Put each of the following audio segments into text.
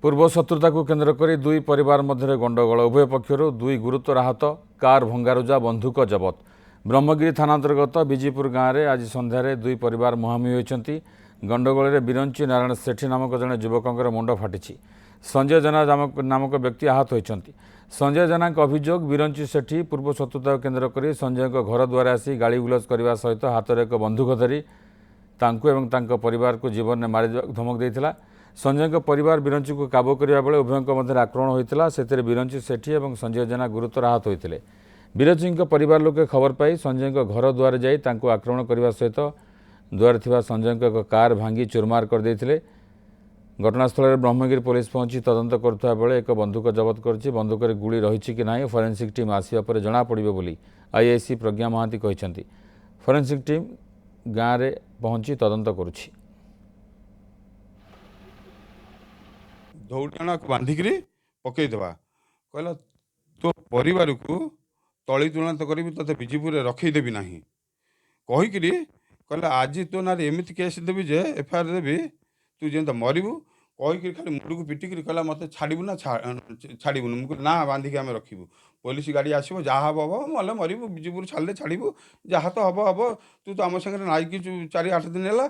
पूर्व शत्रुता को केन्द्र कर दुई परिवार मध्य गंडगोल उभय पक्षर दुई गुरुतर आहत कार भंगारुजा बंधुक जबत ब्रह्मगिरी थाना अंतर्गत विजीपुर गाँव में आज सन्धार दुई परिवार मुहांमुही होती गंडगोल में बिरंची नारायण सेठी नामक जड़े युवक मुंड फाटी संजय जेना नामक व्यक्ति आहत होती संजय जेना अभियोग बिरंची सेठी पूर्व शत्रुता केन्द्र कर संजय घर द्वार आसी गाड़ी गुलज करने सहित हाथ में एक बंधुक धरी परिवार को जीवन में मार धमक देता संजय परिवार बिरंची को काबू करने बेले उभयों मध्य आक्रमण होता से बिरंची सेठी और संजय जेना गुरुतर आहत होते बिरंची परिवार लोके खबर पाई संजय घर द्वार जा आक्रमण करने सहित द्वार थी संजय एक कार भांगी चूरमार कर घटनास्थल में ब्रह्मगिरी पुलिस पहुंची तदंत करुवा बेले एक बंधुक जबत कर बंधुक गुड़ी रही कि ना फोरेंसिक टीम आसवा पर जना पड़ो बोली आईआईसी प्रज्ञा महांती कहते फोरेंसिक टीम गाँव में पहुंची तदंत करुछि। दौड़ाणा बांधिक पकईदे कहला तो परिवार को तली तुलना तो करी ते विजीपुर रखईदेवी ना कहीकि कहला आज तो ना एमती केस देवी जे एफआईआर देवी तू जेमता मरबू कहीकि खाली मुंड को पिटिक कहला मत छाड़बू ना छाड़बून मुझे ना बांधिक आम रखू पुलिस गाड़ी आसो जहाँ हम हम मल मरबू विजीपुर छाड़े छाड़बू जहाँ तो हम हम तू तो आम सागर नाइक 4-8 दिन है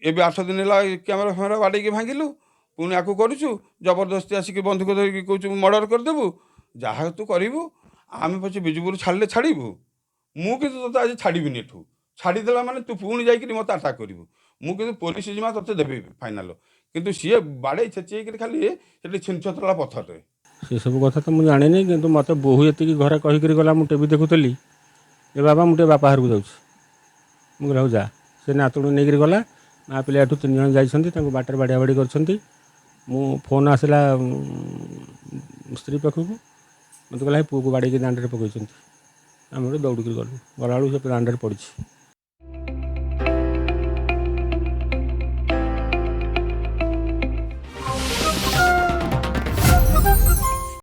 एवं 8 दिन है कैमेरा फैमेरा बाड़े भांगिलु पुणी आकु करुचु जबरदस्ती आसिक बंधुक धरिकी कहूँ मर्डर करदेबू जहाँ तू करू आम पचे विजुपुर छाड़े छाड़बू मुझे तो आज छाड़बी एठू छाड़देला माने तू पुणी जाकि मत अटाक करू मुझे पुलिस जिमा ते देवी फाइनाल किंतु सी बाड़े छेची खाली छीन छतला पथर से सब कथा तो मुझे जानी कि मत बोहू ये घर कहीक गला मुझे टीवी देखुली ए बाबा मुझे बापा घर को जाऊँ मुझे जा से नातुणी नहीं गला माँ पिला 3 जन जाइए बाटर बाड़िया बाड़ी कर फोन आसला स्त्री पाखक मत कहला पुआ को बाड़ी दाण्ड में पकड़ आम दौड़ गलु गला से दाण्ड पड़ी।